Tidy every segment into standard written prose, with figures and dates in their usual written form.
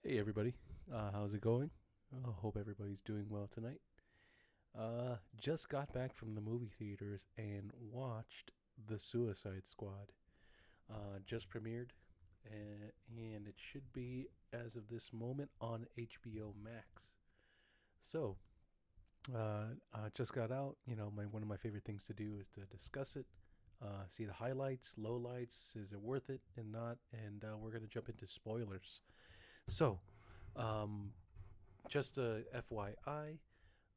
Hey everybody, how's it going? Hope everybody's doing well tonight. Just got back from the movie theaters and watched The Suicide Squad. Just premiered, and it should be as of this moment on HBO Max. So, just got out. My one of my favorite things to do is to discuss it, see the highlights, lowlights. Is it worth it and not? And we're gonna jump into spoilers. So, um, just a FYI,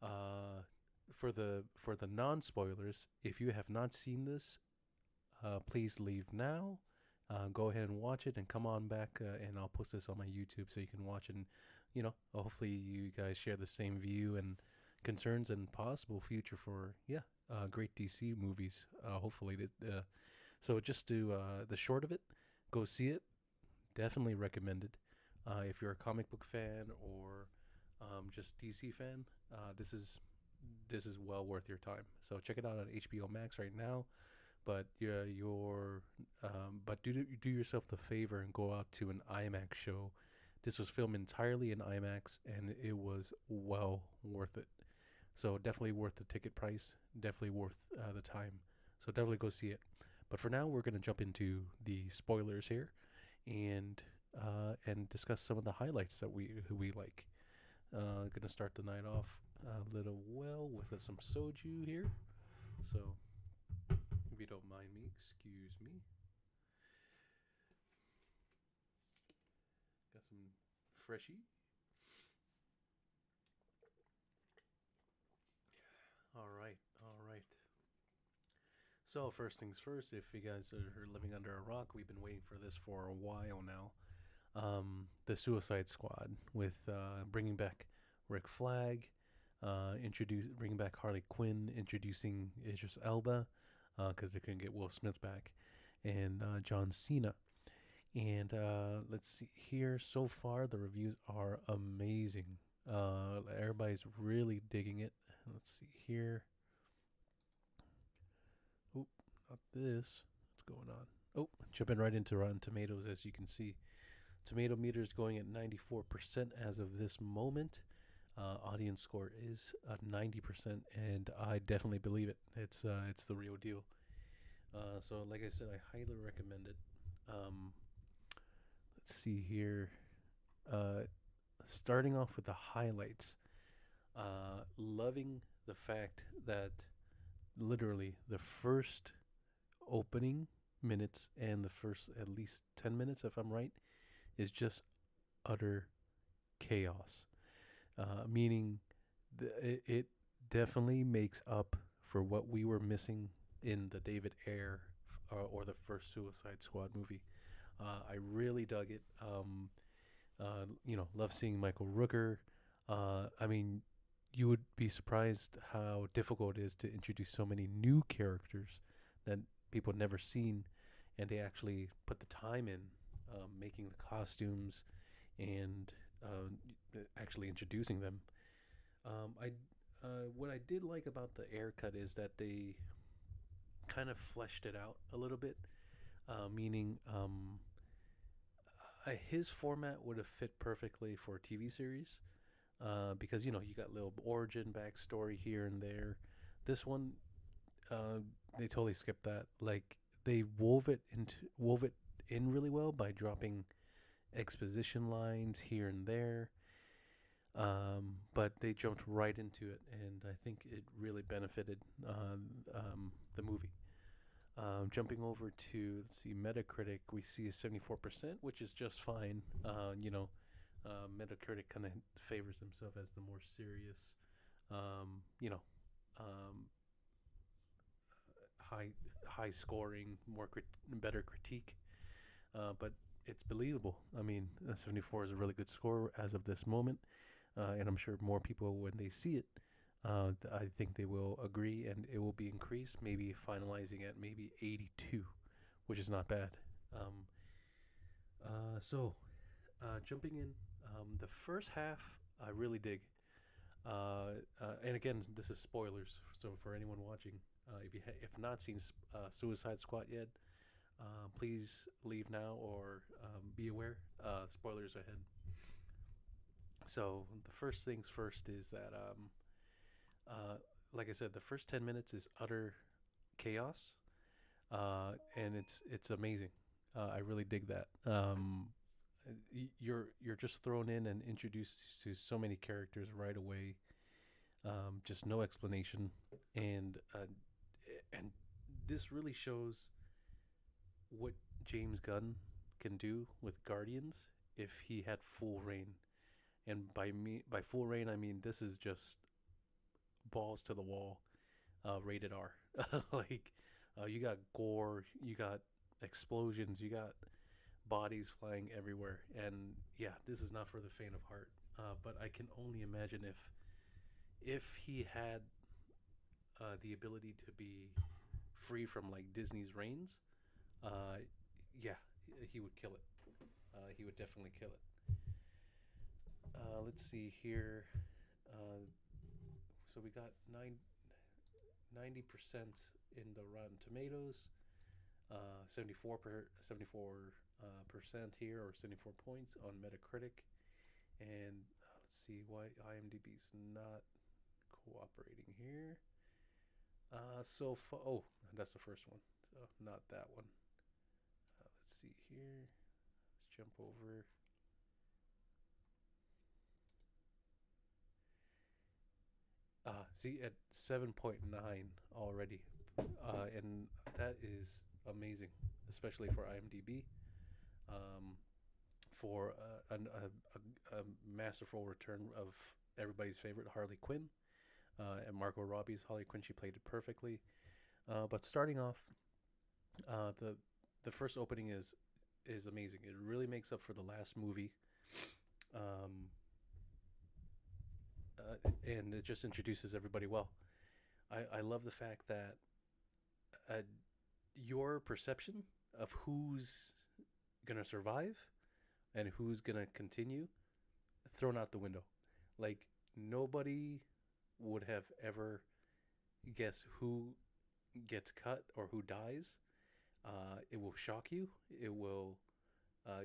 uh, for the non spoilers, if you have not seen this, please leave now. Go ahead and watch it, and come on back, and I'll post this on my YouTube so you can watch. And hopefully you guys share the same view and concerns and possible future for great DC movies. Hopefully, so just to the short of it, go see it. Definitely recommended. If you're a comic book fan or just DC fan, this is well worth your time. So check it out on HBO Max right now. But yeah, but do yourself the favor and go out to an IMAX show. This was filmed entirely in IMAX, and it was well worth it. So definitely worth the ticket price. Definitely worth the time. So definitely go see it. But for now, we're gonna jump into the spoilers here, and discuss some of the highlights that we like. Gonna start the night off a little well with some soju here. So if you don't mind me, excuse me. Got some freshie. All right, all right. So first things first, if you guys are living under a rock, we've been waiting for this for a while now. The Suicide Squad with bringing back Rick Flag, bringing back Harley Quinn, introducing Idris Elba, because they couldn't get Will Smith back, and John Cena. And let's see here. So far, the reviews are amazing. Everybody's really digging it. Let's see here. Oh, not this. What's going on? Oh, jumping right into Rotten Tomatoes, as you can see. Tomato meter is going at 94% as of this moment. Audience score is at 90%, and I definitely believe it. It's the real deal. So, like I said, I highly recommend it. Um, let's see here. Uh, Starting off with the highlights. Loving the fact that literally the first opening minutes and the first at least 10 minutes, if I'm right, is just utter chaos. Meaning it definitely makes up for what we were missing in the David Ayer or the first Suicide Squad movie. I really dug it. Love seeing Michael Rooker. I mean, you would be surprised how difficult it is to introduce so many new characters that people had never seen, and they actually put the time in making the costumes and actually introducing them. I What I did like about the Air cut is that they kind of fleshed it out a little bit, meaning his format would have fit perfectly for a TV series, because you got little origin backstory here and there. This one, they totally skipped that. Like they wove it in really well by dropping exposition lines here and there. But they jumped right into it, and I think it really benefited the movie. Jumping over to, let's see, Metacritic, we see a 74%, which is just fine. Metacritic kind of favors himself as the more serious, um, you know, um, high high scoring, better critique. But it's believable. I mean, 74 is a really good score as of this moment, and I'm sure more people, when they see it, I think they will agree, and it will be increased, maybe finalizing at maybe 82, which is not bad. Um, Jumping in, the first half I really dig. And again, this is spoilers, so for anyone watching, if not seen Suicide Squad yet, please leave now or be aware. Spoilers ahead. So the first things first is that like I said, the first 10 minutes is utter chaos, and it's amazing. I really dig that. You're just thrown in and introduced to so many characters right away. Just no explanation, and this really shows what James Gunn can do with Guardians if he had full reign. And by full reign, I mean this is just balls to the wall, rated R. Like you got gore, you got explosions, you got bodies flying everywhere, and yeah, this is not for the faint of heart. But I can only imagine if he had the ability to be free from like Disney's reigns, uh, yeah, he would kill it. He would definitely kill it. Let's see here. Uh, so we got 90% in the Rotten Tomatoes, 74% here, or 74 points on Metacritic, and let's see why IMDb's not cooperating here. Oh, that's the first one, so not that one. Let's see here. Let's jump over. See, at 7.9 already, and that is amazing, especially for IMDb. Um, for a masterful return of everybody's favorite Harley Quinn, and Margot Robbie's Harley Quinn. She played it perfectly. But starting off, the first opening is amazing. It really makes up for the last movie. Um, and it just introduces everybody well. I love the fact that uh, your perception of who's gonna survive and who's gonna continue thrown out the window. Like nobody would have ever guessed who gets cut or who dies. It will shock you. It will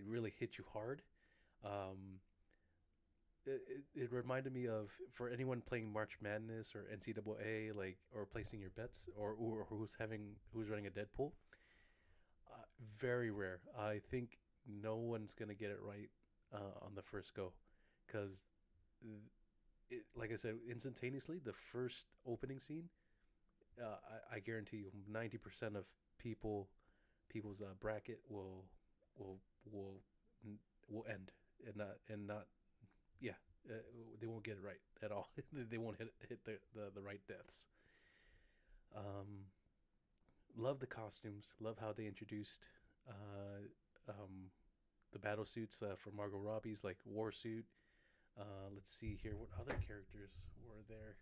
really hit you hard. Um, it reminded me of, for anyone playing March Madness or NCAA, like, or placing your bets, or who's running a Deadpool. Very rare. I think no one's gonna get it right on the first go, because like I said, instantaneously, the first opening scene, I guarantee you, 90% of people's bracket will will will end, and not yeah, uh, they won't get it right at all. They won't hit the right deaths. Um, love the costumes. Love how they introduced the battle suits for Margot Robbie's like war suit. Let's see here. What other characters were there?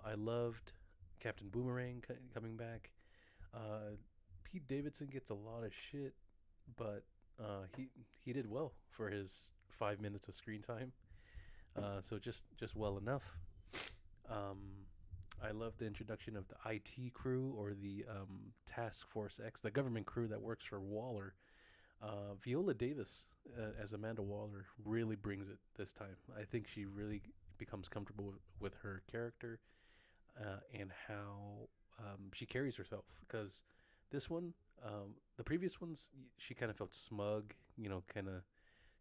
I loved Captain Boomerang coming back. Pete Davidson gets a lot of shit, but he did well for his 5 minutes of screen time. So just well enough. Um, I love the introduction of the IT crew, or the Task Force X, the government crew that works for Waller. Viola Davis as Amanda Waller really brings it this time. I think she really becomes comfortable with her character, and how she carries herself. Because this one, the previous ones, she kind of felt smug, kind of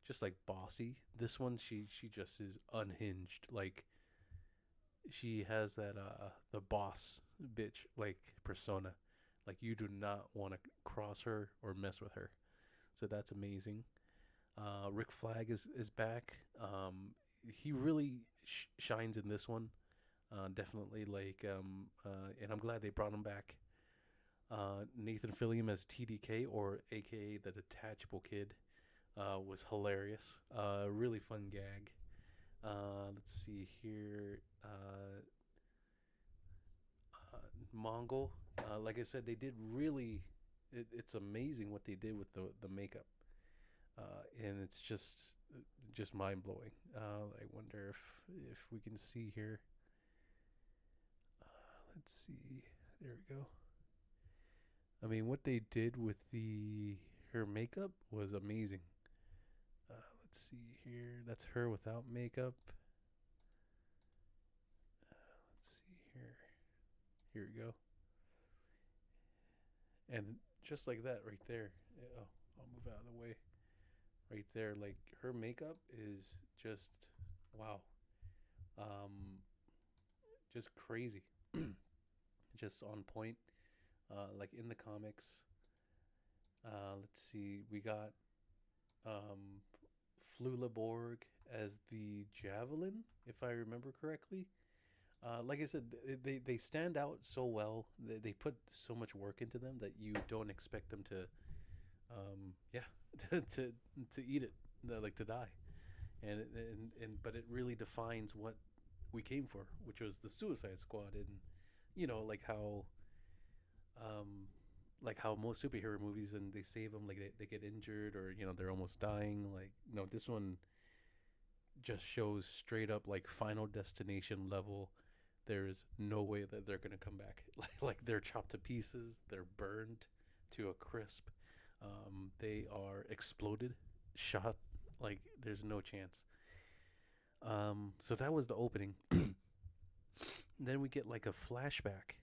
just like bossy. This one, she just is unhinged. Like she has that the boss bitch like persona. Like you do not want to cross her or mess with her. So that's amazing. Rick Flag is back. He really shines in this one. Definitely and I'm glad they brought him back. Nathan Fillion as TDK, or AKA the Detachable Kid, was hilarious. Really fun gag. Let's see here. Mongol. Like I said, they did really. It's amazing what they did with the makeup, and it's just mind blowing. I wonder if we can see here. Let's see. There we go. I mean, what they did with the her makeup was amazing. let's see here. That's her without makeup. Let's see here. Here we go. And just like that, right there. Oh, I'll move out of the way. Right there, like her makeup is just wow. Um, just crazy. Just on point. Like in the comics. Let's see. We got um, Flula Borg as the Javelin, if I remember correctly. Like I said, they stand out so well. They put so much work into them that you don't expect them to, yeah, to eat it, like to die. And but it really defines what we came for, which was the Suicide Squad, and like um, how most superhero movies and they save them, like they get injured or they're almost dying. Like this one just shows straight up like Final Destination level. There's no way that they're gonna come back. Like they're chopped to pieces. They're burned to a crisp. They are exploded, shot. Like there's no chance. So that was the opening. Then we get like a flashback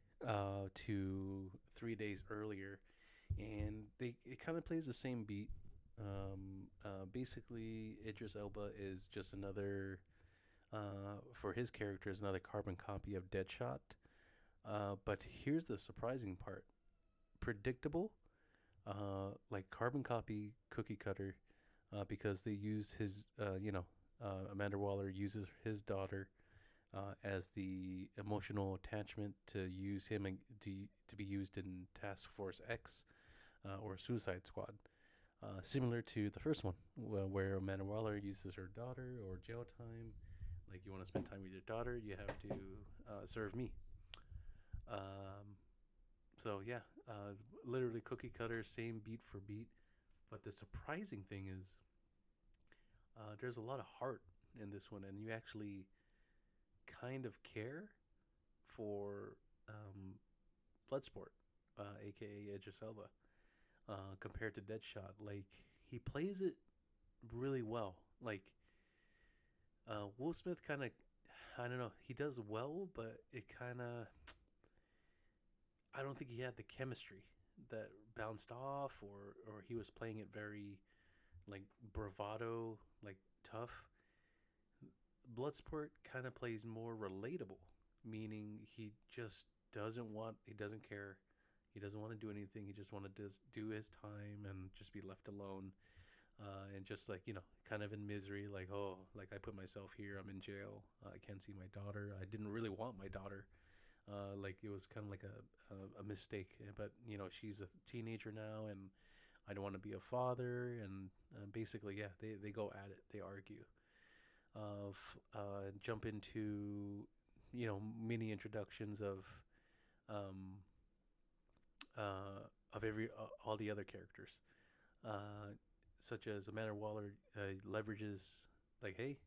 to 3 days earlier, and it kind of plays the same beat. Basically, Idris Elba is just another for his character is another carbon copy of Deadshot. But here's the surprising part: predictable, like carbon copy, cookie cutter, because they use his, Amanda Waller uses his daughter as the emotional attachment to use him and to be used in Task Force X or Suicide Squad. Similar to the first one, where Amanda Waller uses her daughter or jail time. Like, you want to spend time with your daughter, you have to serve me. Um, so, yeah, literally cookie cutter, same beat for beat. But the surprising thing is there's a lot of heart in this one, and you actually kind of care for Bloodsport, aka Idris Elba, compared to Deadshot. Like, he plays it really well. Like, Will Smith kind of, I don't know, he does well, but it kind of, I don't think he had the chemistry that bounced off, or he was playing it very like bravado, like tough. Bloodsport kind of plays more relatable, meaning he doesn't care, he doesn't want to do anything. He just wanted to do his time and just be left alone, and just like kind of in misery. Like, oh, like I put myself here. I'm in jail. I can't see my daughter. I didn't really want my daughter. Like it was kind of like a mistake, but she's a teenager now, and I don't want to be a father. And basically, yeah, they go at it. They argue. Jump into mini introductions um, of every all the other characters, uh, such as Amanda Waller leverages, like, hey,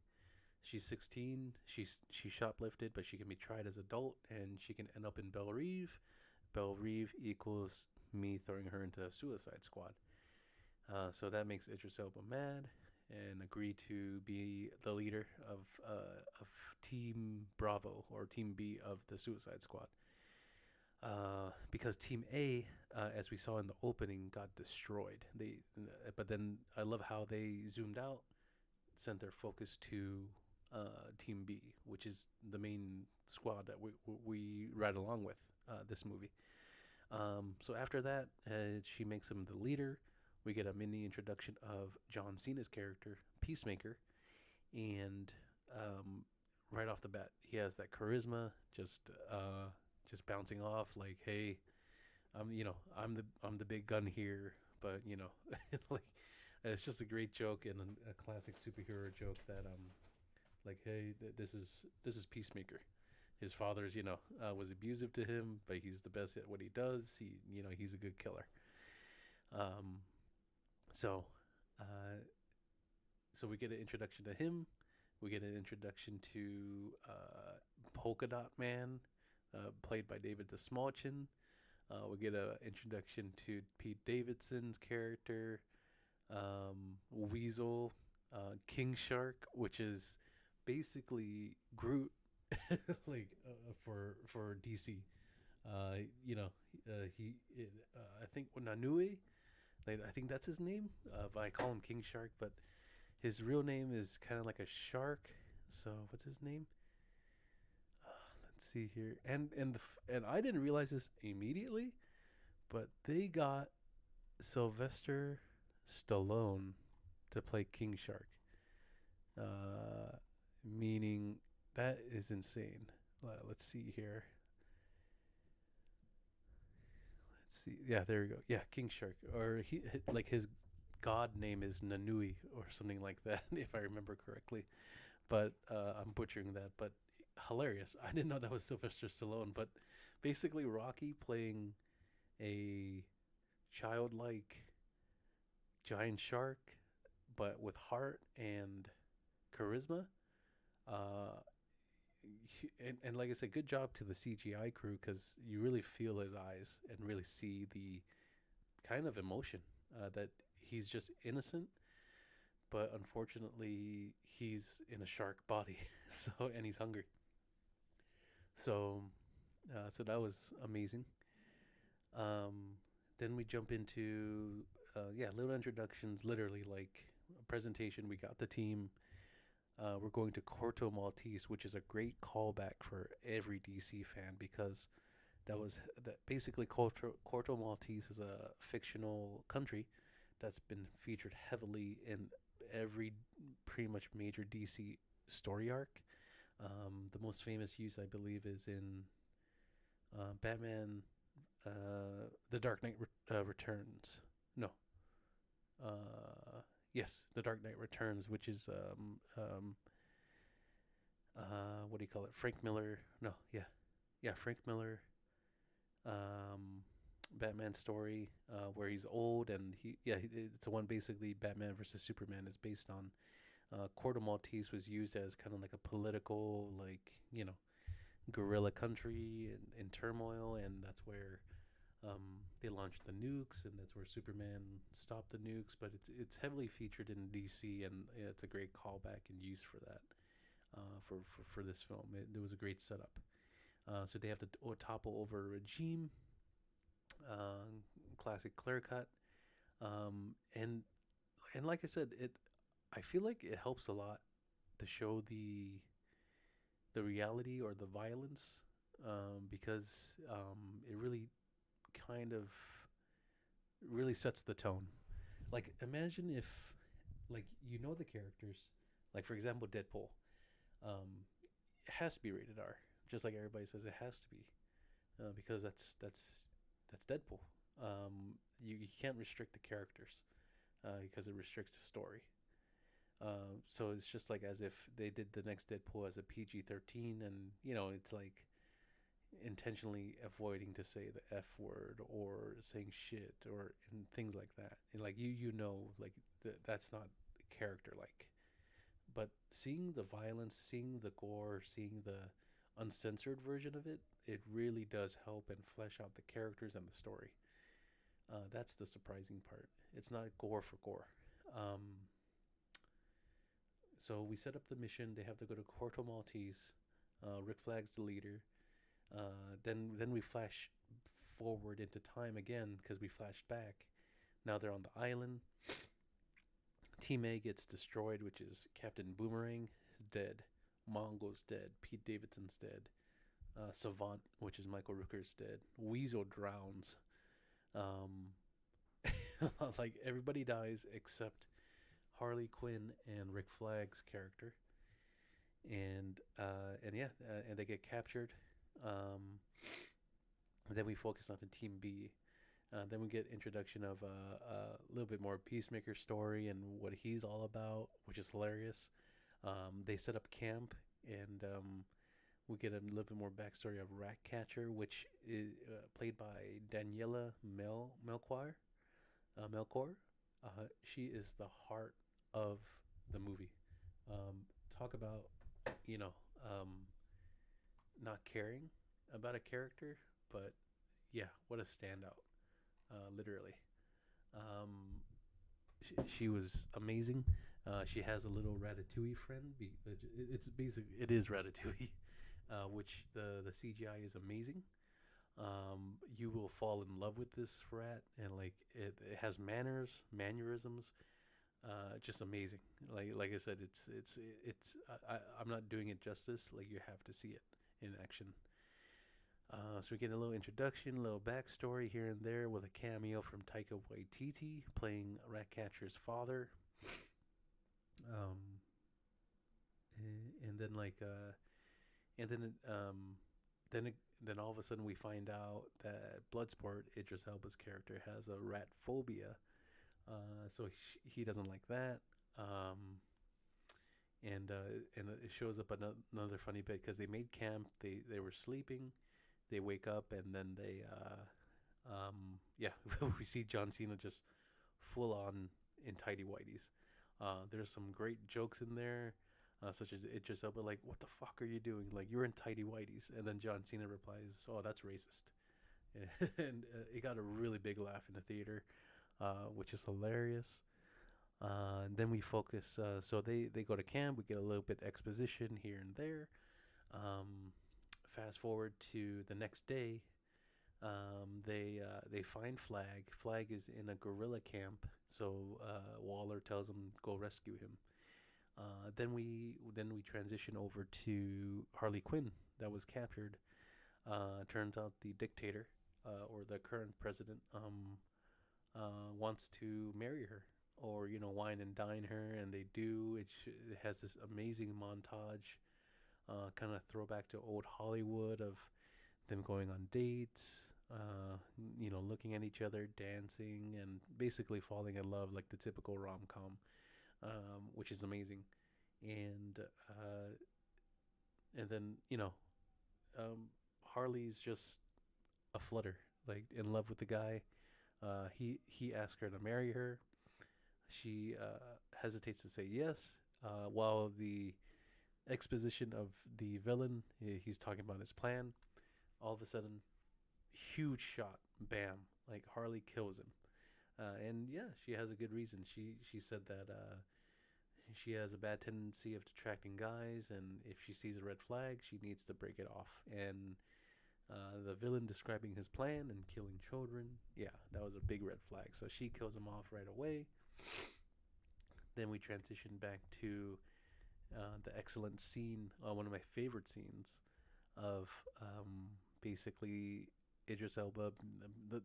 she's 16, she shoplifted, but she can be tried as adult, and she can end up in Belle Reve. Belle Reve equals me throwing her into a Suicide Squad. So that makes Idris Elba mad and agree to be the leader of Team Bravo or Team B of the Suicide Squad. Because Team A, as we saw in the opening, got destroyed. But then I love how they zoomed out, sent their focus to Team B, which is the main squad that we ride along with this movie. So after that, she makes him the leader. We get a mini introduction of John Cena's character, Peacemaker, and right off the bat, he has that charisma, just bouncing off like, hey, I'm the big gun here, but like it's just a great joke and a classic superhero joke that like, hey, this is Peacemaker. His father's was abusive to him, but he's the best at what he does. He's a good killer. Um, so, so we get an introduction to him. We get an introduction to Polka Dot Man, played by David Dastmalchian. We get an introduction to Pete Davidson's character, Weasel, King Shark, which is basically Groot, like for DC. You know, I think Nanui, like, I think that's his name. But I call him King Shark, but his real name is kind of like a shark. So what's his name? Let's see here. And I didn't realize this immediately, but they got Sylvester Stallone to play King Shark. Uh, Meaning that is insane. Let's see here. Let's see. Yeah, there we go. Yeah, King Shark, or like his god name is Nanui or something like that, if I remember correctly. But I'm butchering that. But hilarious. I didn't know that was Sylvester Stallone. But basically, Rocky playing a childlike giant shark, but with heart and charisma. Uh, and like I said, good job to the CGI crew because you really feel his eyes and really see the kind of emotion that he's just innocent, but unfortunately he's in a shark body, so and he's hungry. So that was amazing. Um, then we jump into yeah, little introductions, literally like a presentation. We got the team. We're going to Corto Maltese, which is a great callback for every DC fan because that was that basically Corto Maltese is a fictional country that's been featured heavily in every pretty much major DC story arc. The most famous use, I believe, is in Batman, The Dark Knight Returns. No, yes, The Dark Knight Returns, which is what do you call it? Frank Miller. No, yeah, yeah, Frank Miller. Um, Batman story where he's old and it's the one basically Batman versus Superman is based on. Corto Maltese was used as kind of like a political, like, guerrilla country in turmoil, and that's where they launched the nukes, and that's where Superman stopped the nukes. But it's heavily featured in DC, and it's a great callback and use for that for this film. It was a great setup. So they have to topple over a regime, uh, classic clear cut, and like I said, it I feel like it helps a lot to show the reality or the violence, because it really kind of really sets the tone. Like imagine if, like, the characters, like for example Deadpool, it has to be rated R, just like everybody says it has to be, because that's Deadpool. You can't restrict the characters because it restricts the story. So it's just like as if they did the next Deadpool as a PG-13, and it's like intentionally avoiding to say the F word or saying shit or and things like that. And like like that's not character like. But seeing the violence, seeing the gore, seeing the uncensored version of it, it really does help and flesh out the characters and the story. That's the surprising part. It's not gore for gore. Um, so we set up the mission. They have to go to Corto Maltese. Rick Flag's the leader. Then we flash forward into time again because we flashed back. Now they're on the island. Team A gets destroyed, which is Captain Boomerang is dead. Mongo's dead. Pete Davidson's dead. Savant, which is Michael Rooker's dead. Weasel drowns. Um, like everybody dies except Harley Quinn and Rick Flag's character, and yeah, and they get captured. Um, then we focus on the Team B. Then we get introduction of a little bit more Peacemaker story and what he's all about, which is hilarious. They set up camp, and we get a little bit more backstory of Ratcatcher, which is played by Daniela Melchior. Melchior. She is the heart of the movie. Talk about, you know, um, not caring about a character, but yeah, what a standout, literally. Um, she was amazing. She has a little Ratatouille friend. It's basically it is Ratatouille, which the CGI is amazing. You will fall in love with this rat, and like it has mannerisms, just amazing. Like I said, I'm not doing it justice. Like you have to see it in action. So we get a little introduction, a little backstory here and there with a cameo from Taika Waititi playing Ratcatcher's father. Um, and then and then then all of a sudden we find out that Bloodsport, Idris Elba's character, has a rat phobia. So he doesn't like that. Um, and it shows up another funny bit because they made camp. They were sleeping. They wake up and then yeah, we see John Cena just full on in tidy whities. There's some great jokes in there, such as it just Elba like, "What the fuck are you doing? Like you're in tidy whities." And then John Cena replies, "Oh, that's racist." And it got a really big laugh in the theater, which is hilarious. And then we focus. So they go to camp. We get a little bit exposition here and there. Um, Fast forward to the next day. They find Flag. Flag is in a guerrilla camp. So Waller tells them go rescue him. Then we transition over to Harley Quinn that was captured. Turns out the dictator, or the current president, wants to marry her, or wine and dine her, and they do. It has this amazing montage, kind of throwback to old Hollywood of them going on dates, looking at each other, dancing, and basically falling in love like the typical rom com, which is amazing. And and then um, Harley's just a flutter, like in love with the guy. He asks her to marry her. She hesitates to say yes, while the exposition of the villain, he's talking about his plan. All of a sudden, huge shot, bam! Like Harley kills him, and yeah, she has a good reason. She said that she has a bad tendency of attracting guys, and if she sees a red flag, she needs to break it off. And the villain describing his plan and killing children, yeah, that was a big red flag. So she kills him off right away. Then we transition back to the excellent scene, one of my favorite scenes of basically Idris Elba,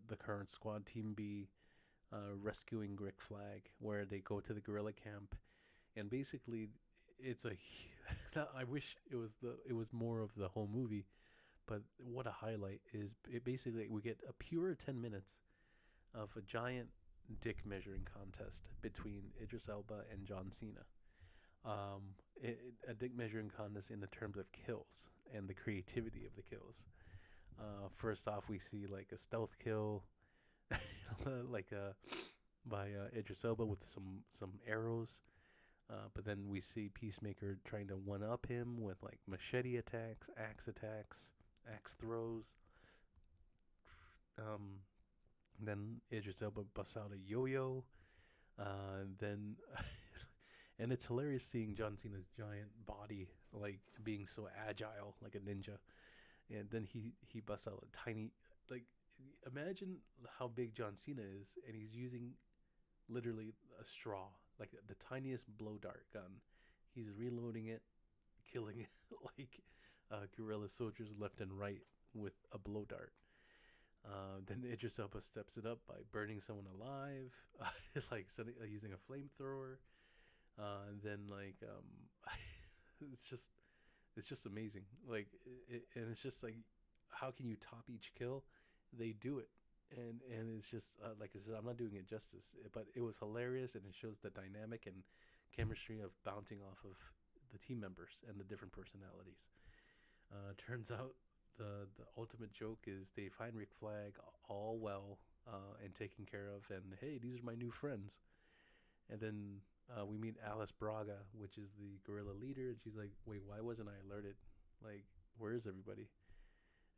the current Squad Team B, rescuing Rick Flag, where they go to the guerrilla camp, and basically it's a. I wish it was more of the whole movie, but what a highlight is it! Basically, we get a pure 10 minutes of a giant dick measuring contest between Idris Elba and John Cena. A dick measuring contest in the terms of kills and the creativity of the kills. First off, we see like a stealth kill, like by Idris Elba with some arrows. But then we see Peacemaker trying to one up him with like machete attacks, axe throws. Um, then Idris Elba busts out a yo-yo. Then and it's hilarious seeing John Cena's giant body like being so agile like a ninja. And then he busts out a tiny, like, imagine how big John Cena is, and he's using literally a straw, like the tiniest blow dart gun. He's reloading it, killing like guerrilla soldiers left and right with a blow dart. Then Idris Elba steps it up by burning someone alive, like using a flamethrower. And then it's just amazing. Like, and it's just like, how can you top each kill? They do it, and it's just like I said, I'm not doing it justice, but it was hilarious, and it shows the dynamic and chemistry of bouncing off of the team members and the different personalities. Turns out the ultimate joke is they find Rick Flag all well, and taken care of, and hey, these are my new friends. And then we meet Alice Braga, which is the guerrilla leader, and she's like, "Wait, why wasn't I alerted? Like, where is everybody?"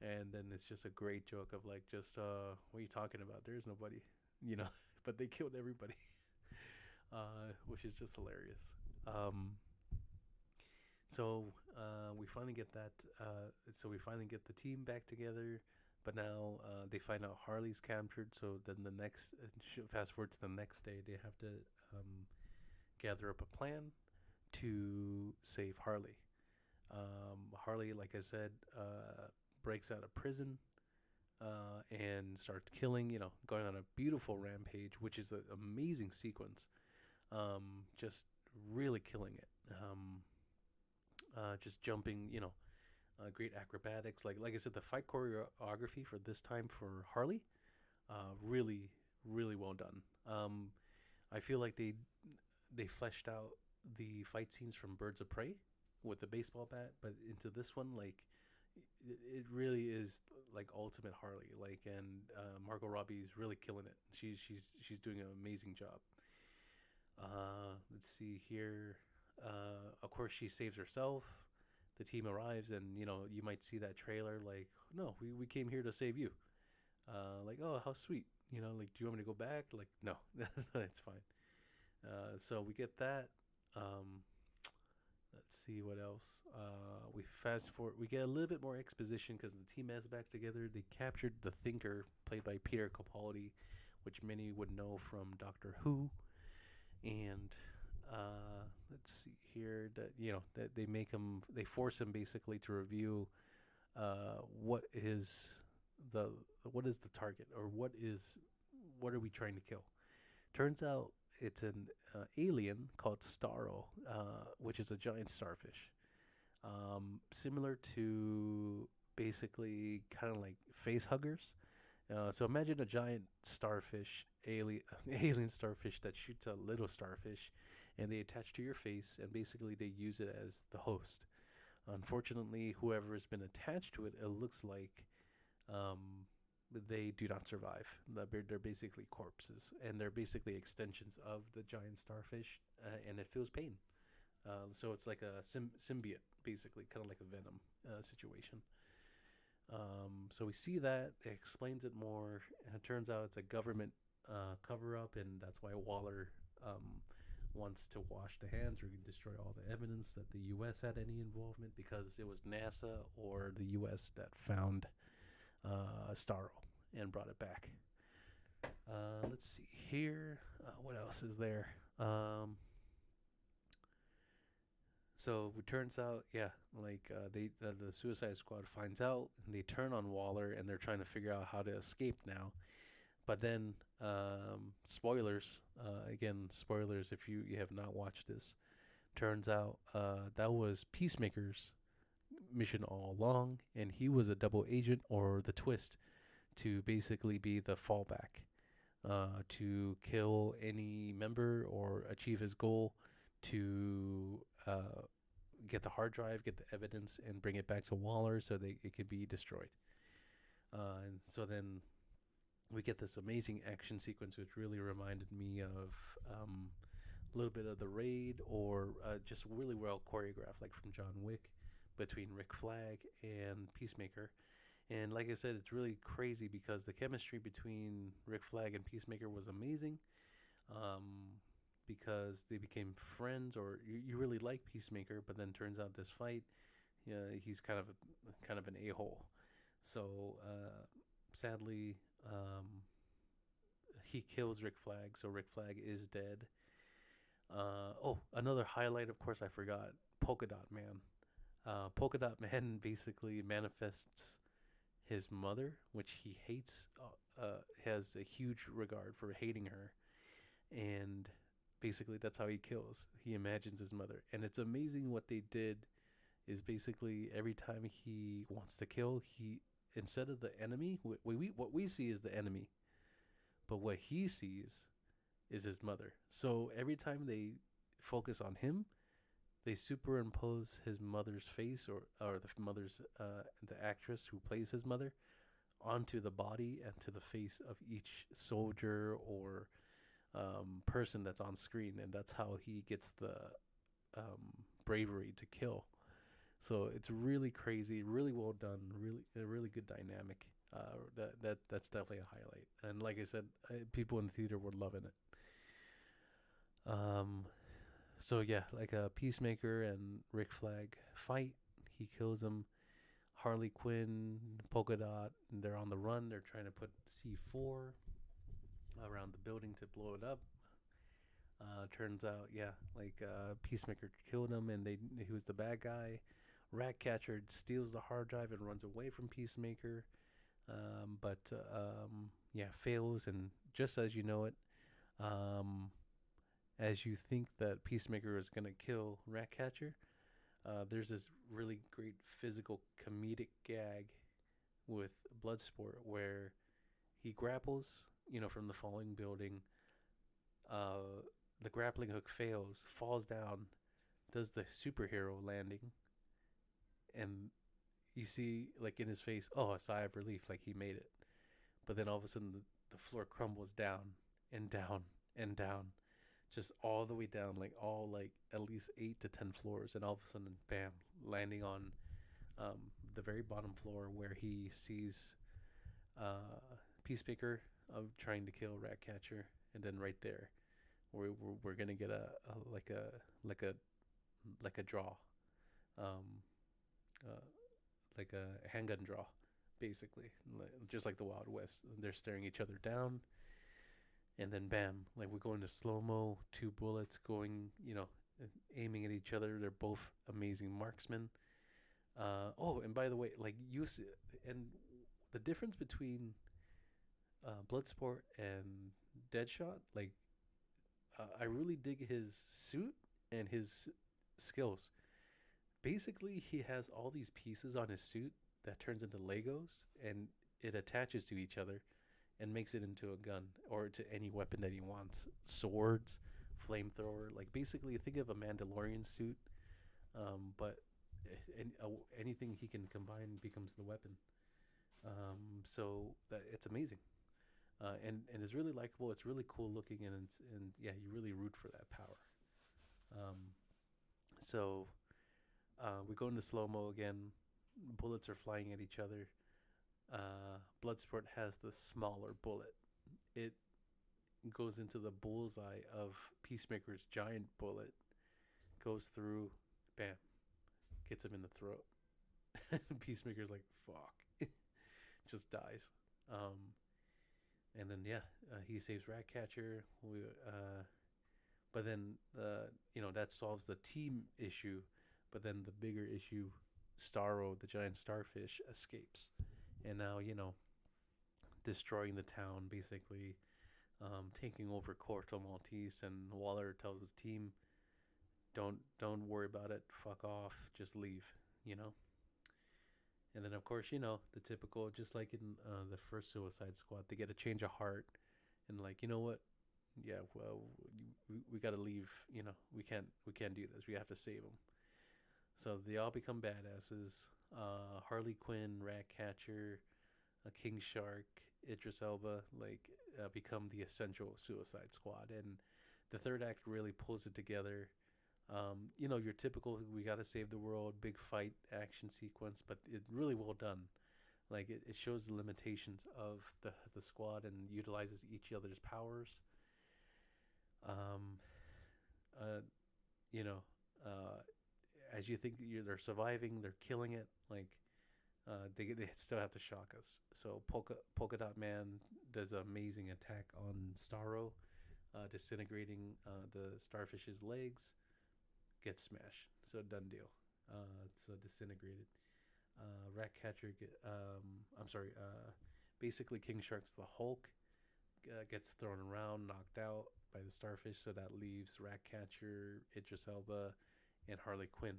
And then it's just a great joke of like, just what are you talking about? There's nobody, you know. But they killed everybody. which is just hilarious. Um, so we finally get that. So we finally get the team back together. But now they find out Harley's captured. So then the next, fast forward to the next day, they have to um, gather up a plan to save Harley. Harley, like I said, breaks out of prison and starts killing. Going on a beautiful rampage, which is an amazing sequence. Just really killing it. Just jumping, great acrobatics. Like I said, the fight choreography for this time for Harley, really really well done. I feel like they fleshed out the fight scenes from Birds of Prey with the baseball bat, but into this one, like it really is like ultimate Harley. And Margot Robbie's really killing it. She's doing an amazing job. Let's see here. Of course, she saves herself. The team arrives, and you might see that trailer. Like, no, we came here to save you. Like, oh, how sweet. Like, do you want me to go back? Like, no, it's fine. So we get that. Um, let's see what else. We fast forward. We get a little bit more exposition because the team is back together. They captured the Thinker, played by Peter Capaldi, which many would know from Doctor Who. And let's see here that that they force him basically to review what is the target, or what are we trying to kill. Turns out it's an alien called Starro, which is a giant starfish, similar to basically kind of like face huggers. So imagine a giant starfish, alien starfish that shoots a little starfish, and they attach to your face, and basically they use it as the host. Unfortunately, whoever has been attached to it, it looks like um, they do not survive. They're basically corpses, and they're basically extensions of the giant starfish, and it feels pain. So it's like a symbiote, basically, kind of like a venom situation. So we see that it explains it more, and it turns out it's a government cover up, and that's why Waller wants to wash the hands or destroy all the evidence that the U.S. had any involvement, because it was NASA or the U.S. that found Starro and brought it back. Let's see here. What else is there? So it turns out, yeah, like the Suicide Squad finds out, and they turn on Waller, and they're trying to figure out how to escape now. But then, spoilers, again, spoilers if you have not watched this. Turns out that was Peacemaker's mission all along, and he was a double agent, or the twist, to basically be the fallback, to kill any member or achieve his goal, to get the hard drive, get the evidence, and bring it back to Waller so it could be destroyed. And so then we get this amazing action sequence, which really reminded me of a little bit of The Raid, or just really well choreographed, like from John Wick, between Rick Flag and Peacemaker. And like I said, it's really crazy because the chemistry between Rick Flag and Peacemaker was amazing. Because they became friends, or you really like Peacemaker, but then turns out this fight, he's kind of an a-hole. So sadly, he kills Rick Flag, so Rick Flag is dead. Another highlight, of course, I forgot, Polka Dot Man. Polka Dot Man basically manifests his mother, which he hates, has a huge regard for hating her, and basically that's how he kills. He imagines his mother, and it's amazing what they did. Is basically every time he wants to kill, he, instead of the enemy, what we see is the enemy, but what he sees is his mother. So every time they focus on him, they superimpose his mother's face, or the mother's the actress who plays his mother, onto the body and to the face of each soldier or person that's on screen, and that's how he gets the bravery to kill. So it's really crazy, really well done, really a really good dynamic. That's definitely a highlight. And like I said, people in the theater were loving it. Um, so yeah, like a Peacemaker and Rick Flag fight. He kills him. Harley Quinn, Polka Dot, they're on the run. They're trying to put C4 around the building to blow it up. Turns out, yeah, Peacemaker killed him, and he was the bad guy. Ratcatcher steals the hard drive and runs away from Peacemaker, but fails. And just as you know it, um, as you think that Peacemaker is gonna kill Ratcatcher, there's this really great physical comedic gag with Bloodsport where he grapples, from the falling building. Uh, the grappling hook fails, falls down, does the superhero landing, and you see, like, in his face, oh, a sigh of relief, like he made it. But then all of a sudden, the floor crumbles down and down and down, just all the way down, like all like at least 8 to 10 floors, and all of a sudden, bam, landing on the very bottom floor where he sees Peacemaker trying to kill Ratcatcher, and then right there, we're gonna get like a like a draw, um, uh, like a handgun draw, basically, just like the Wild West. They're staring each other down, and then bam, like we go into slow mo, two bullets going, aiming at each other. They're both amazing marksmen. Oh, and by the way, like you see, and the difference between Bloodsport and Deadshot, like I really dig his suit and his skills. Basically, he has all these pieces on his suit that turns into Legos, and it attaches to each other and makes it into a gun or to any weapon that he wants. Swords, flamethrower, like basically think of a Mandalorian suit, but anything he can combine becomes the weapon. So it's amazing, and it's really likable. It's really cool looking, and yeah, you really root for that power. Um, so we go into slow mo again. Bullets are flying at each other. Bloodsport has the smaller bullet. It goes into the bullseye of Peacemaker's giant bullet. Goes through, bam, gets him in the throat. Peacemaker's like, fuck, just dies. Um, and then yeah, he saves Ratcatcher. But then that solves the team issue. But then the bigger issue, Starro, the giant starfish, escapes, and now destroying the town, basically, taking over Corto Maltese. And Waller tells the team, don't worry about it, fuck off, just leave, you know. And then of course, the typical, just like in the first Suicide Squad, they get a change of heart, and like, you know what? Yeah, well, we got to leave. We can't do this. We have to save them. So they all become badasses. Harley Quinn, Ratcatcher, King Shark, Idris Elba, become the essential Suicide Squad, and the third act really pulls it together. Your typical we gotta save the world, big fight action sequence, but it really well done. Like it shows the limitations of the squad and utilizes each other's powers. Um, uh, you know, uh, as you think they're surviving, they're killing it. Like they still have to shock us. So Polka Dot Man does an amazing attack on Starro, disintegrating the starfish's legs. Gets smashed. So done deal. So disintegrated. Ratcatcher I'm sorry. Basically, King Shark's the Hulk. Gets thrown around, knocked out by the starfish. So that leaves Ratcatcher, Idris Elba, and Harley Quinn.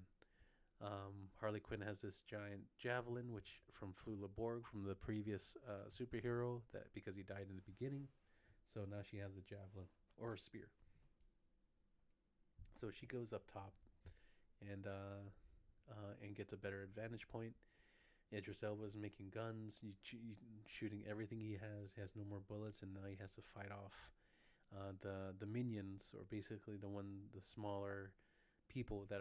Harley Quinn has this giant javelin, which from Flula Borg, from the previous superhero, that because he died in the beginning. So now she has a javelin or a spear. So she goes up top and gets a better advantage point. Idris Elba is making guns, shooting everything he has. He has no more bullets, and now he has to fight off the minions, or basically the smaller people that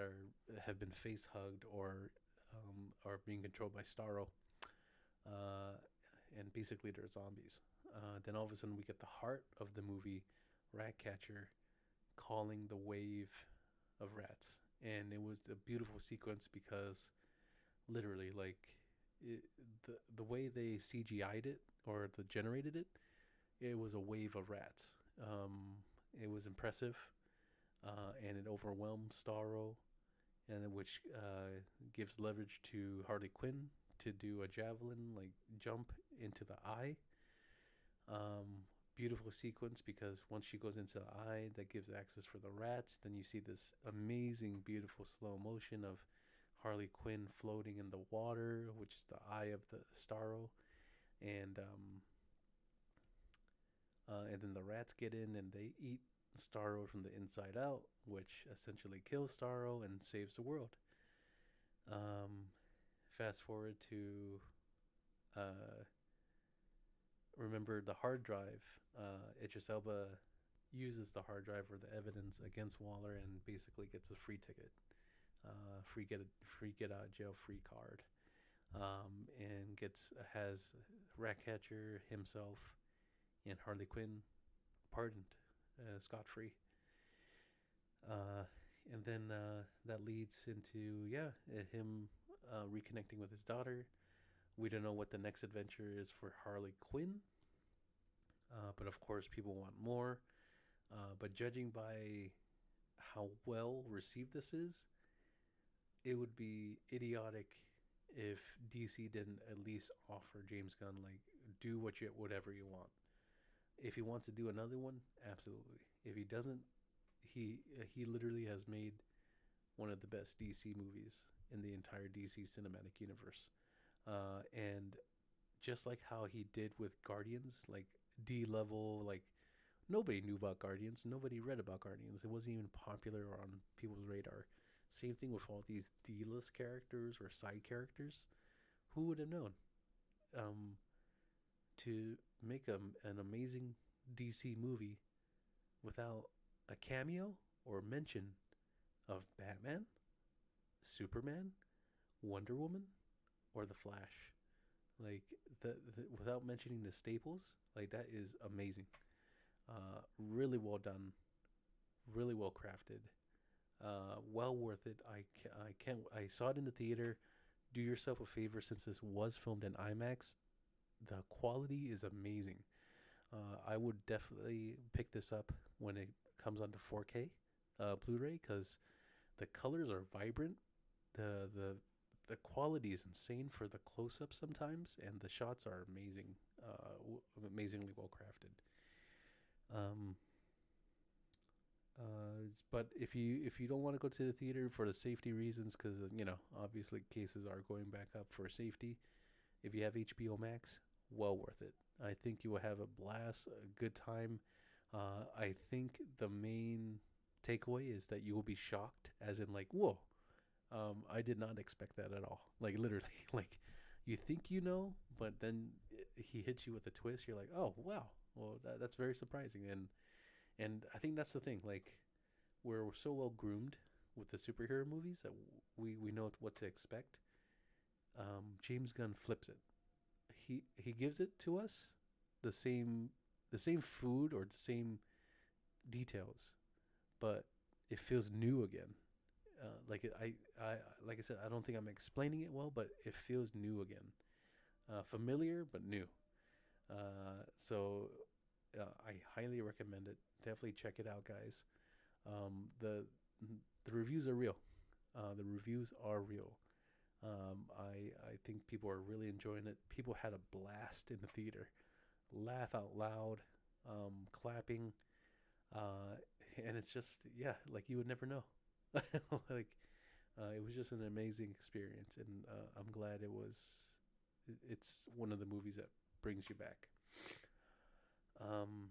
have been face hugged or are being controlled by Starro, uh, and basically they're zombies. Then all of a sudden we get the heart of the movie, Ratcatcher, calling the wave of rats, and it was a beautiful sequence because literally, like, it, the way they CGI'd it or the generated it, it was a wave of rats. It was impressive, and it overwhelmed Starro, and which gives leverage to Harley Quinn to do a javelin like jump into the eye. Beautiful sequence because once she goes into the eye, that gives access for the rats. Then you see this amazing, beautiful slow motion of Harley Quinn floating in the water, which is the eye of the Starro, and and then the rats get in and they eat Starro from the inside out, which essentially kills Starro and saves the world. Um, Fast forward to uh, remember the hard drive. Idris Elba uses the hard drive or the evidence against Waller and basically gets a free ticket, free get out of jail free card, and has Ratcatcher himself and Harley Quinn pardoned, scot free. Uh, and then that leads into him reconnecting with his daughter. We don't know what the next adventure is for Harley Quinn, but of course people want more. But judging by how well received this is, it would be idiotic if DC didn't at least offer James Gunn like do whatever you want. If he wants to do another one, absolutely. If he doesn't, he literally has made one of the best DC movies in the entire DC cinematic universe. And just like how he did with Guardians, like D level, like nobody knew about Guardians, nobody read about Guardians. It wasn't even popular or on people's radar. Same thing with all these D-list characters or side characters. Who would have known? Um, to make an amazing DC movie without a cameo or mention of Batman, Superman, Wonder Woman, or the Flash. Like the without mentioning the staples, like that is amazing. Really well done, really well crafted, well worth it. I can't. I saw it in the theater. Do yourself a favor, since this was filmed in IMAX. The quality is amazing. I would definitely pick this up when it comes onto 4K Blu-ray because the colors are vibrant. The quality is insane for the close-ups sometimes, and the shots are amazing, amazingly well crafted. Um, but if you don't want to go to the theater for the safety reasons, because obviously cases are going back up for safety, if you have HBO Max, well worth it. I think you will have a blast, a good time. I think the main takeaway is that you will be shocked, as in like, whoa, I did not expect that at all. Like literally, like you think but then he hits you with a twist. You're like, oh wow, well that's very surprising. And I think that's the thing. Like we're so well groomed with the superhero movies that we know what to expect. James Gunn flips it. He gives it to us the same food or the same details, but it feels new again. Like I said, I don't think I'm explaining it well, but it feels new again, familiar but new. So I highly recommend it. Definitely check it out, guys. The reviews are real. The reviews are real. I think people are really enjoying it. People had a blast in the theater, laugh out loud, clapping, uh, and it's just like you would never know. Like it was just an amazing experience, and I'm glad it was. It's one of the movies that brings you back. Um,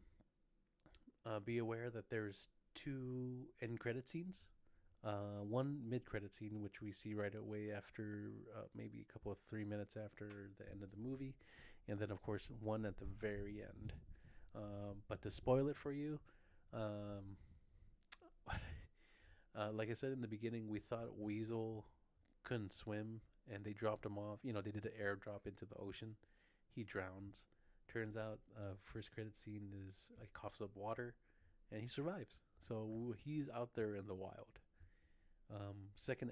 be aware that there's two end credit scenes. One mid credit scene, which we see right away after maybe a couple of 3 minutes after the end of the movie, and then of course one at the very end. But to spoil it for you, um, like I said in the beginning, we thought Weasel couldn't swim, and they dropped him off. They did an airdrop into the ocean. He drowns. Turns out, first credit scene is like coughs up water, and he survives. So he's out there in the wild. Second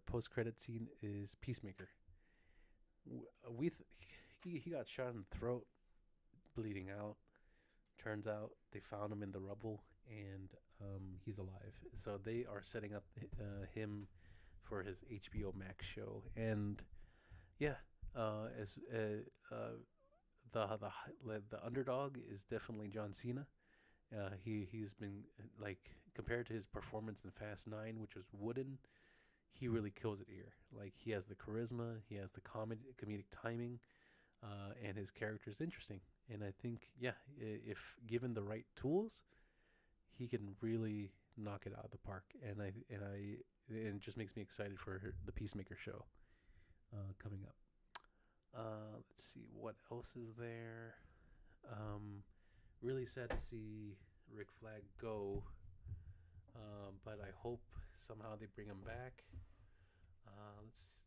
post credit scene is Peacemaker. We he got shot in the throat, bleeding out. Turns out they found him in the rubble, and he's alive. So they are setting up him for his HBO Max show, and yeah, as the underdog is definitely John Cena. He's been like compared to his performance in Fast Nine, which was wooden. He really kills it here. Like he has the charisma, he has the comedic timing, and his character is interesting. And I think, yeah, if given the right tools, he can really knock it out of the park. And it just makes me excited for the Peacemaker show coming up. Let's see what else is there. Really sad to see Rick Flag go, but I hope somehow they bring him back.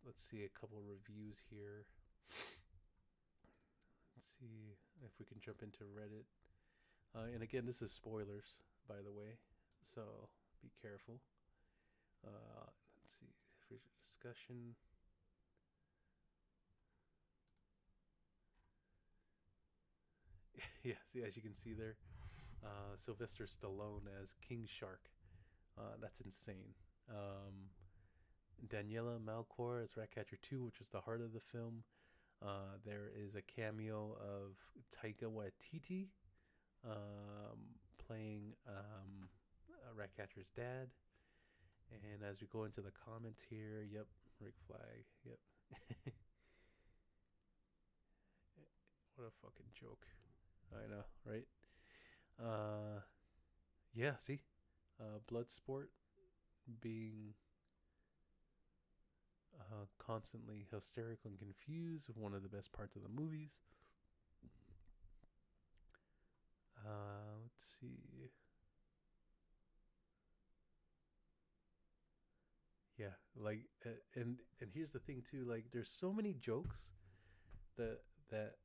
Let's see a couple reviews here. Let's see if we can jump into Reddit. And again, this is spoilers, by the way, so be careful. Let's see, feature discussion. Yeah, see, as you can see there, Sylvester Stallone as King Shark. That's insane. Daniela Malcor as Ratcatcher 2, which is the heart of the film. There is a cameo of Taika Waititi playing Ratcatcher's dad. And as we go into the comments here, yep, Rick Flag, yep. What a fucking joke. I know, right? Yeah, see? Bloodsport being constantly hysterical and confused, one of the best parts of the movies. Let's see. Yeah, like, and here's the thing too. Like, there's so many jokes that that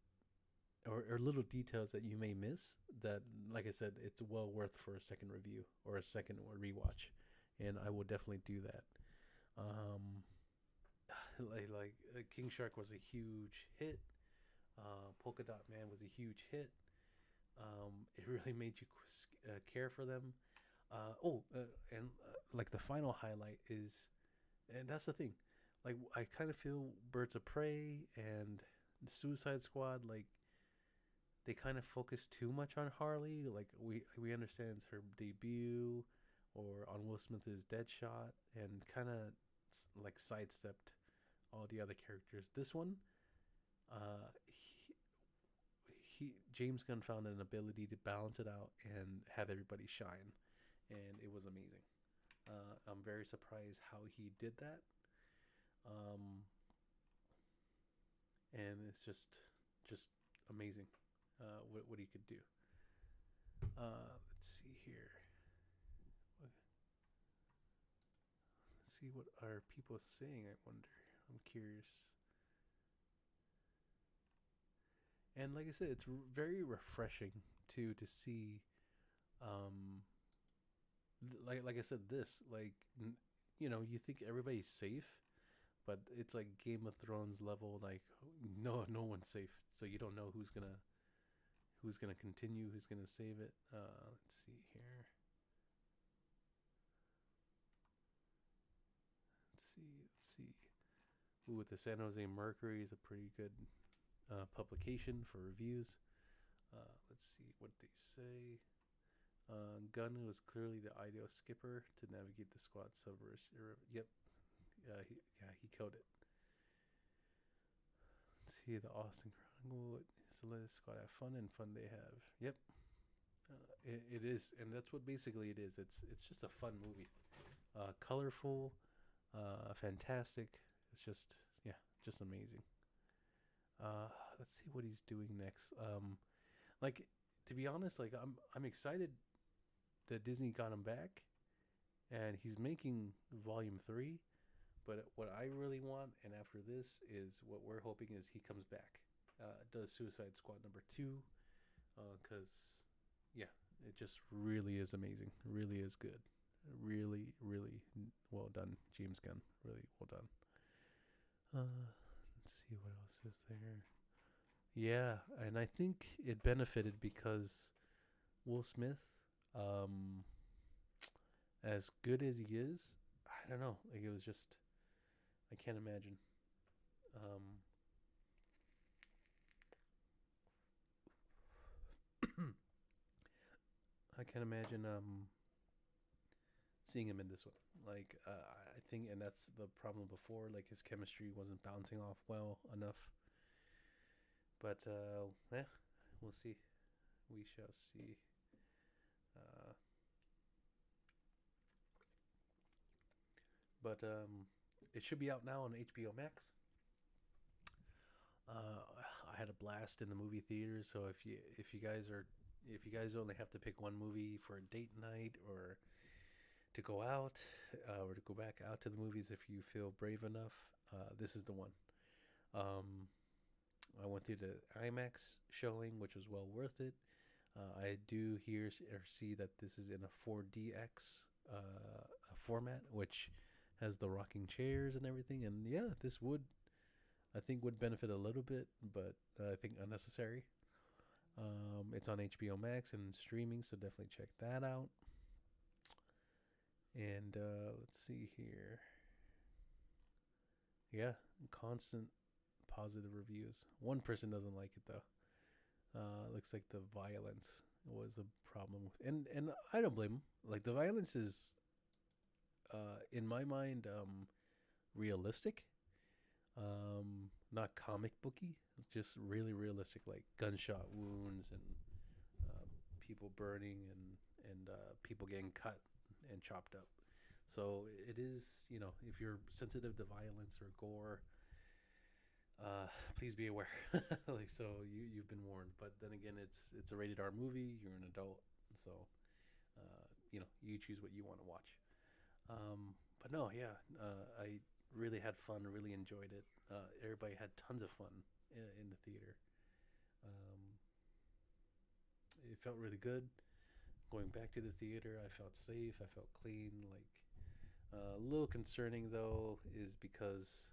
or little details that you may miss that, like I said, it's well worth for a second review or a second rewatch, and I will definitely do that. Um, King Shark was a huge hit. Polka Dot Man was a huge hit. It really made you care for them. And like the final highlight is, and that's the thing, like I kind of feel Birds of Prey and Suicide Squad, like they kind of focus too much on Harley. Like we understand it's her debut, or on Will Smith's Deadshot, and kind of like sidestepped all the other characters. This one, he James Gunn found an ability to balance it out and have everybody shine, and it was amazing. I'm very surprised how he did that, and it's just amazing what he could do. Let's see here. Let's see what are people saying. I wonder. I'm curious. And like I said, it's very refreshing to see, um, like I said, this like you think everybody's safe, but it's like Game of Thrones level. Like no one's safe, so you don't know who's gonna continue, who's gonna save it. Let's see here. Let's see. Ooh, with the San Jose Mercury is a pretty good publication for reviews. Let's see what they say. Gunn was clearly the ideal skipper to navigate the squad subverse. Yep. He killed it. Let's see the Austin Chronicle. So let the squad have fun, and fun they have. Yep. It is, and that's what basically it is. It's just a fun movie. Colorful, fantastic. It's just amazing. Let's see what he's doing next. Like to be honest, like I'm excited that Disney got him back, and he's making Volume 3. But what I really want, and after this, is what we're hoping is he comes back, does Suicide Squad number 2, because yeah, It just really is amazing. Really is good. Really, really well done, James Gunn. Really well done. Let's see what else is there. Yeah, and I think it benefited because Will Smith, um, as good as he is, I don't know. Like it was just, I can't imagine. Um, I can't imagine seeing him in this one. Like I think, and that's the problem before. Like his chemistry wasn't bouncing off well enough. But yeah, we'll see. We shall see. Uh, but it should be out now on HBO Max. I had a blast in the movie theater. So if you guys only have to pick one movie for a date night or to go out or to go back out to the movies if you feel brave enough, this is the one. Um, I went through the IMAX showing, which was well worth it. I do hear or see that this is in a 4DX format, which has the rocking chairs and everything. And yeah, this would, I think, would benefit a little bit, but I think unnecessary. It's on HBO Max and streaming, so definitely check that out. And let's see here. Yeah, constant positive reviews. One person doesn't like it though. Looks like the violence was a problem with, and I don't blame him. Like the violence is, in my mind, realistic. Not comic booky. Just really realistic, like gunshot wounds and uh, people burning and people getting cut and chopped up. So it is, if you're sensitive to violence or gore, please be aware. Like so, you've been warned. But then again, it's a rated R movie. You're an adult, so you choose what you want to watch. But no, yeah, I really had fun. Really enjoyed it. Everybody had tons of fun in the theater. Um, it felt really good. Going back to the theater, I felt safe. I felt clean. Like a little concerning though is because,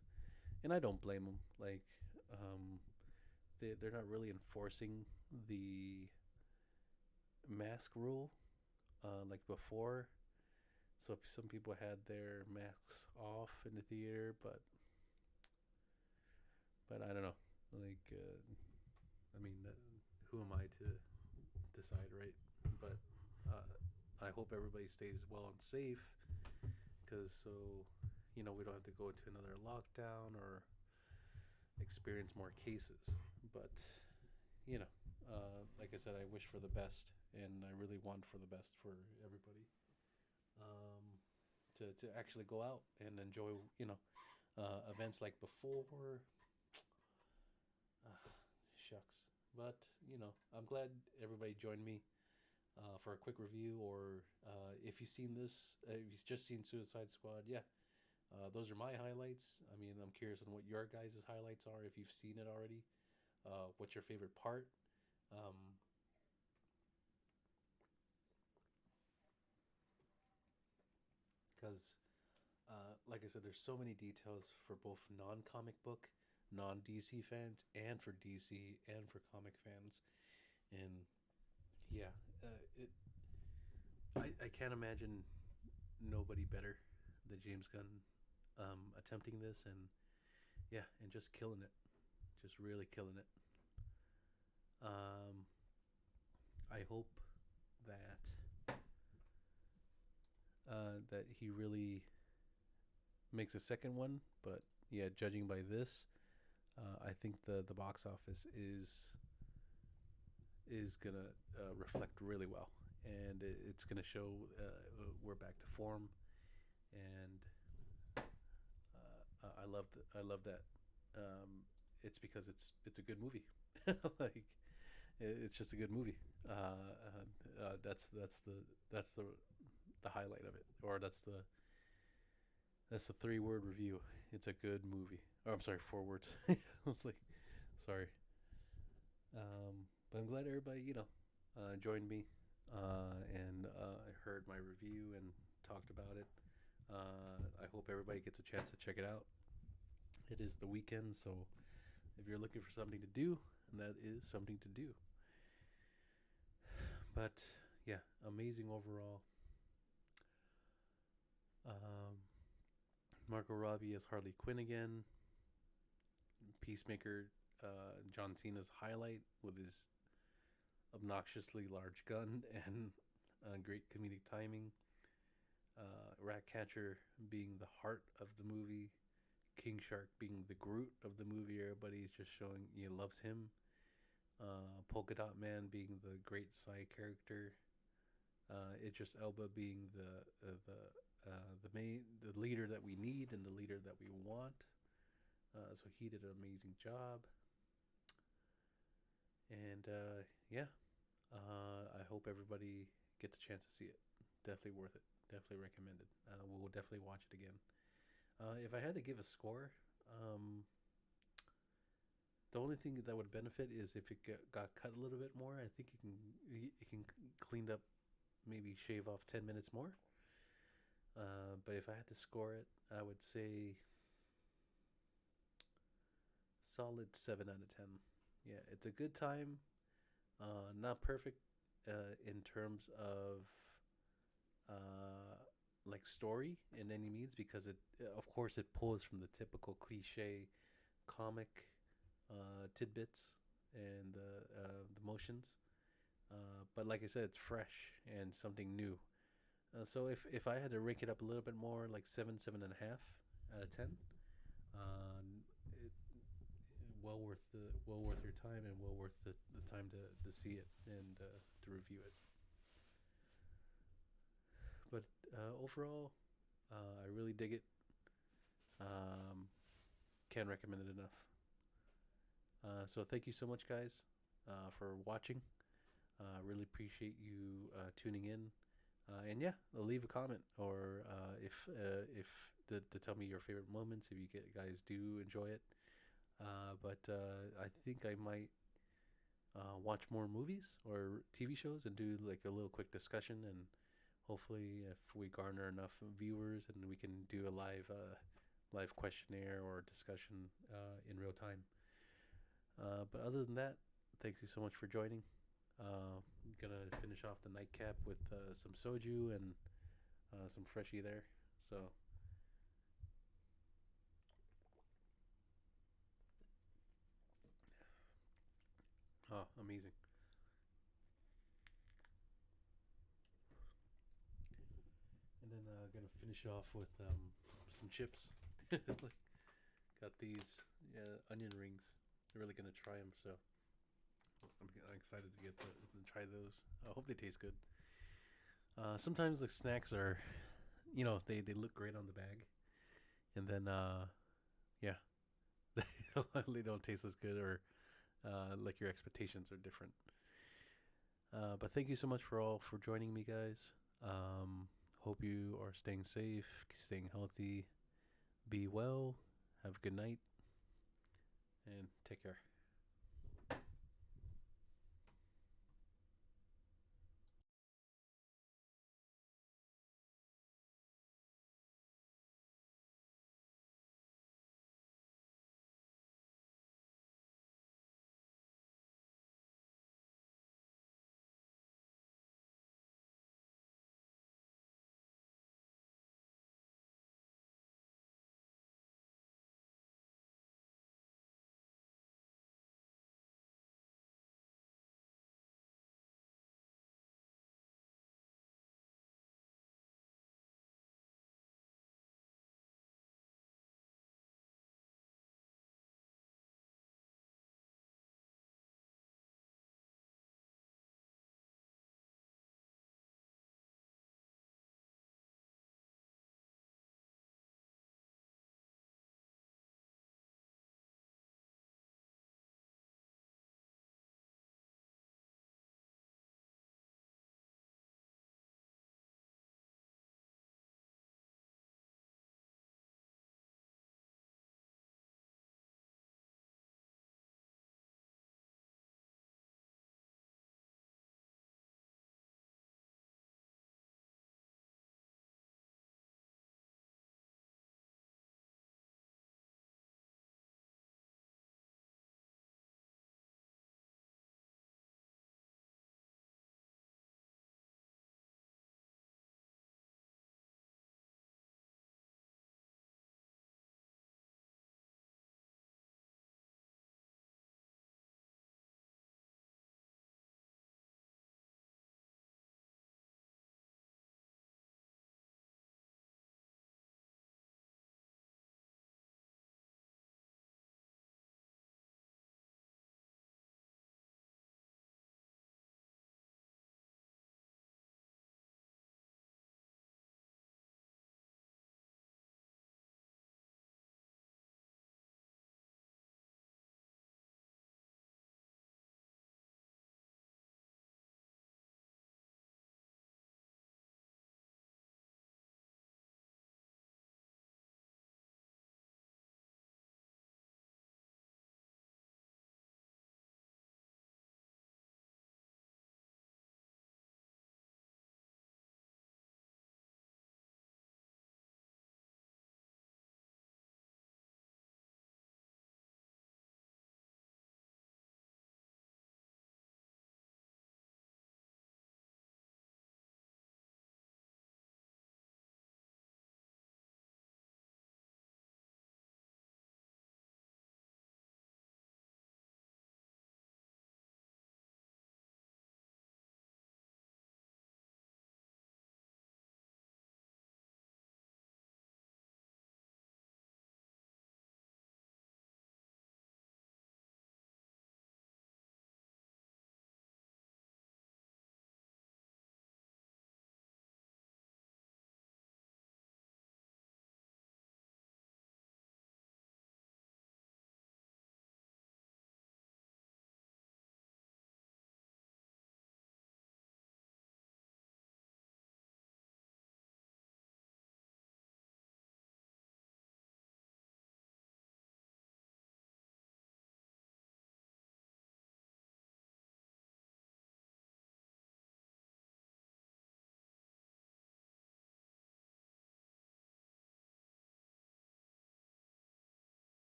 and I don't blame them. Like um, they're not really enforcing the mask rule like before. So some people had their masks off in the theater, but I don't know. Like I mean, who am I to decide, right? But I hope everybody stays well and safe, because so we don't have to go into another lockdown or experience more cases. But like I said, I wish for the best, and I really want for the best for everybody. Um, to actually go out and enjoy events like before. Shucks. But I'm glad everybody joined me for a quick review. Or if you've seen this, if you've just seen Suicide Squad, yeah, those are my highlights. I mean, I'm curious on what your guys' highlights are if you've seen it already. What's your favorite part? Because, like I said, there's so many details for both non-comic book, non-DC fans, and for DC and for comic fans. And yeah, I can't imagine nobody better than James Gunn attempting this, and yeah, and just killing it, just really killing it. Um, I hope that that he really makes a second one, but yeah, judging by this, I think the box office is gonna reflect really well, and it's gonna show we're back to form, and I love that. It's because it's a good movie. Like it's just a good movie. That's the highlight of it, or that's the 3 word review. It's a good movie. Oh, I'm sorry, 4 words. Like, sorry. But I'm glad everybody joined me. and heard my review and talked about it. I hope everybody gets a chance to check it out. It is the weekend, so if you're looking for something to do, that is something to do. But yeah, amazing overall. Um, Margot Robbie as Harley Quinn again. Peacemaker, John Cena's highlight with his obnoxiously large gun and great comedic timing. Ratcatcher being the heart of the movie. King Shark being the Groot of the movie. Everybody's just showing loves him. Polka Dot Man being the great side character. Idris Elba being the leader that we need and the leader that we want. So he did an amazing job. And yeah, I hope everybody gets a chance to see it. Definitely worth it. Definitely recommended. We'll definitely watch it again. If I had to give a score, the only thing that would benefit is if it got cut a little bit more. I think it can cleaned up, maybe shave off 10 minutes more. But if I had to score it, I would say solid 7 out of 10. Yeah, it's a good time. Not perfect in terms of uh, like story in any means, because of course, it pulls from the typical cliche comic tidbits and the motions. But like I said, it's fresh and something new. So if I had to rank it up a little bit more, like 7.5 out of 10, uh, it, well worth your time, and well worth the time to see it and to review it. But overall, I really dig it. Um, can't recommend it enough. So thank you so much, guys, for watching. Really appreciate you tuning in. And yeah, leave a comment, or if to tell me your favorite moments if you guys do enjoy it. But I think I might watch more movies or TV shows and do like a little quick discussion, and hopefully if we garner enough viewers, and we can do a live questionnaire or discussion in real time. But other than that, thank you so much for joining. I'm gonna finish off the nightcap with some soju and some freshie there. So, oh, amazing. And then gonna finish off with some chips. Got these onion rings. I'm really gonna try them. So I'm excited to to try those. I hope they taste good. Sometimes the snacks are, they look great on the bag, and then yeah, they don't taste as good, or like your expectations are different. But thank you so much for joining me, guys. Hope you are staying safe, staying healthy. Be well. Have a good night, and take care.